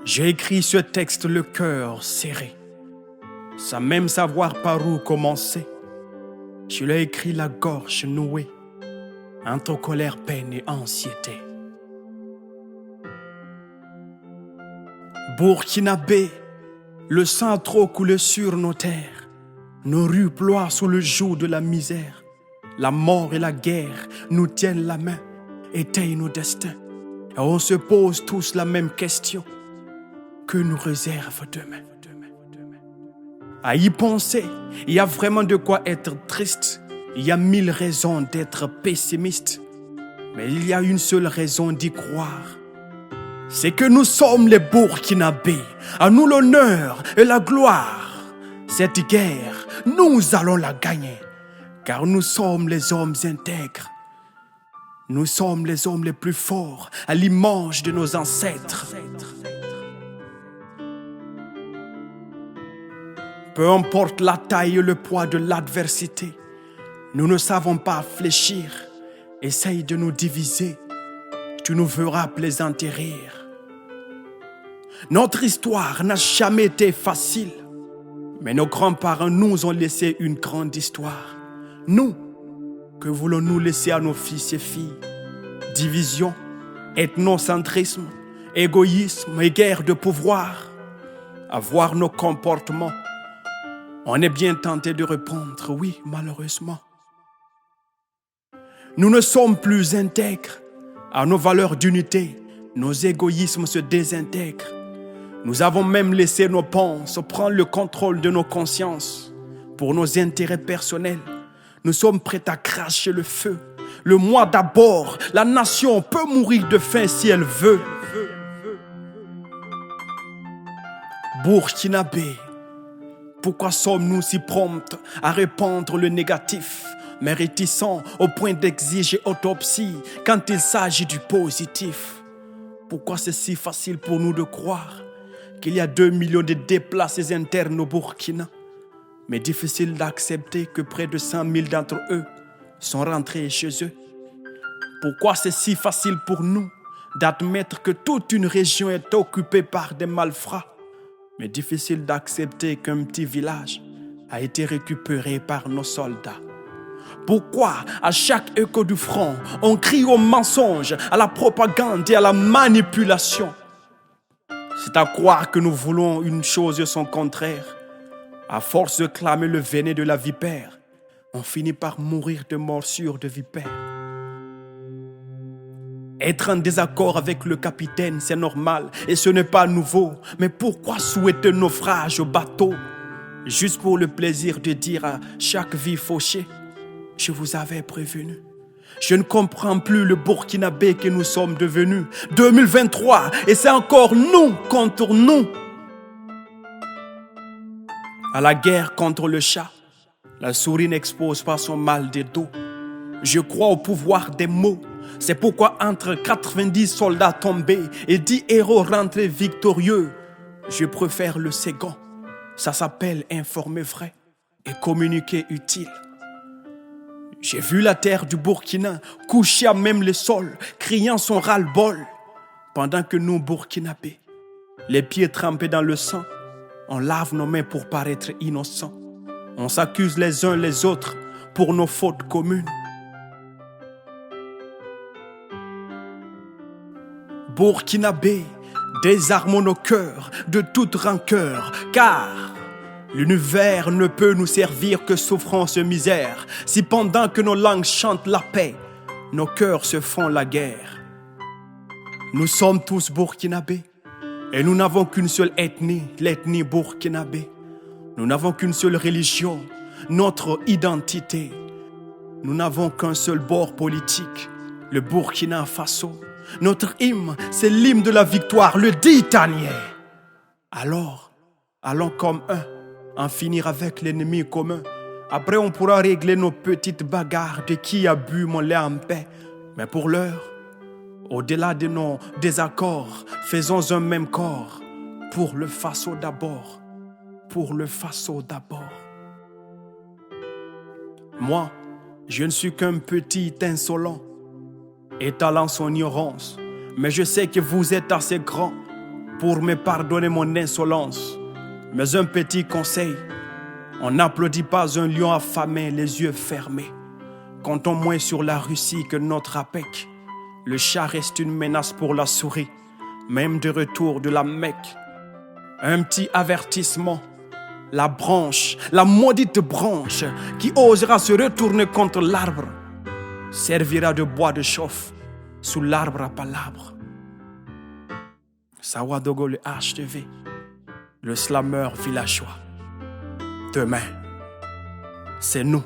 J'ai écrit ce texte le cœur serré, sans même savoir par où commencer. Je l'ai écrit la gorge nouée, entre colère, peine et anxiété. Burkinabé, le sang trop coule sur nos terres. Nos rues ploient sous le joug de la misère. La mort et la guerre nous tiennent la main, étayent nos destins. Et on se pose tous la même question. Que nous réserve demain? À y penser, il y a vraiment de quoi être triste. Il y a 1000 raisons d'être pessimiste. Mais il y a une seule raison d'y croire. C'est que nous sommes les Burkinabés. À nous l'honneur et la gloire. Cette guerre, nous allons la gagner. Car nous sommes les hommes intègres. Nous sommes les hommes les plus forts, à l'image de nos ancêtres. Peu importe la taille et le poids de l'adversité, nous ne savons pas fléchir. Essaye de nous diviser, tu nous feras plaisanter rire. Notre histoire n'a jamais été facile, mais nos grands-parents nous ont laissé une grande histoire. Nous, que voulons-nous laisser à nos fils et filles? Division, ethnocentrisme, égoïsme et guerre de pouvoir. À voir nos comportements, on est bien tenté de répondre oui, malheureusement. Nous ne sommes plus intègres. À nos valeurs d'unité, nos égoïsmes se désintègrent. Nous avons même laissé nos pensées prendre le contrôle de nos consciences. Pour nos intérêts personnels, nous sommes prêts à cracher le feu. Le moi d'abord, la nation peut mourir de faim si elle veut. Burkinabé, pourquoi sommes-nous si prompts à répandre le négatif, mais réticents au point d'exiger autopsie quand il s'agit du positif? Pourquoi c'est si facile pour nous de croire qu'il y a 2 millions de déplacés internes au Burkina, mais difficile d'accepter que près de 100 000 d'entre eux sont rentrés chez eux? Pourquoi c'est si facile pour nous d'admettre que toute une région est occupée par des malfrats, mais difficile d'accepter qu'un petit village a été récupéré par nos soldats? Pourquoi, à chaque écho du front, on crie au mensonge, à la propagande et à la manipulation? C'est à croire que nous voulons une chose et son contraire. À force de clamer le venin de la vipère, on finit par mourir de morsures de vipère. Être en désaccord avec le capitaine, c'est normal et ce n'est pas nouveau. Mais pourquoi souhaiter naufrage au bateau? Juste pour le plaisir de dire à chaque vie fauchée, je vous avais prévenu. Je ne comprends plus le Burkinabé que nous sommes devenus. 2023 et c'est encore nous contre nous. À la guerre contre le chat, la souris n'expose pas son mal de dos. Je crois au pouvoir des mots. C'est pourquoi entre 90 soldats tombés et 10 héros rentrés victorieux, je préfère le second. Ça s'appelle informer vrai et communiquer utile. J'ai vu la terre du Burkina coucher à même le sol, criant son ras-le-bol. Pendant que nous, Burkinabés, les pieds trempés dans le sang, on lave nos mains pour paraître innocents. On s'accuse les uns les autres pour nos fautes communes. Burkinabé, désarmons nos cœurs de toute rancœur, car l'univers ne peut nous servir que souffrance et misère, si pendant que nos langues chantent la paix, nos cœurs se font la guerre. Nous sommes tous Burkinabés, et nous n'avons qu'une seule ethnie, l'ethnie Burkinabé. Nous n'avons qu'une seule religion, notre identité. Nous n'avons qu'un seul bord politique, le Burkina Faso. Notre hymne, c'est l'hymne de la victoire, le Ditanier. Alors, allons comme un, en finir avec l'ennemi commun. Après, on pourra régler nos petites bagarres de qui a bu mon lait en paix. Mais pour l'heure, au-delà de nos désaccords, faisons un même corps. Pour le Faso d'abord. Pour le Faso d'abord. Moi, je ne suis qu'un petit insolent, étalant son ignorance. Mais je sais que vous êtes assez grand pour me pardonner mon insolence. Mais un petit conseil, on n'applaudit pas un lion affamé les yeux fermés. Comptons moins sur la Russie que notre APEC. Le chat reste une menace pour la souris, même de retour de la Mecque. Un petit avertissement, la branche, la maudite branche qui osera se retourner contre l'arbre, servira de bois de chauffe sous l'arbre à palabres. Sawadogo le HTV, le slammer villageois. Demain, c'est nous.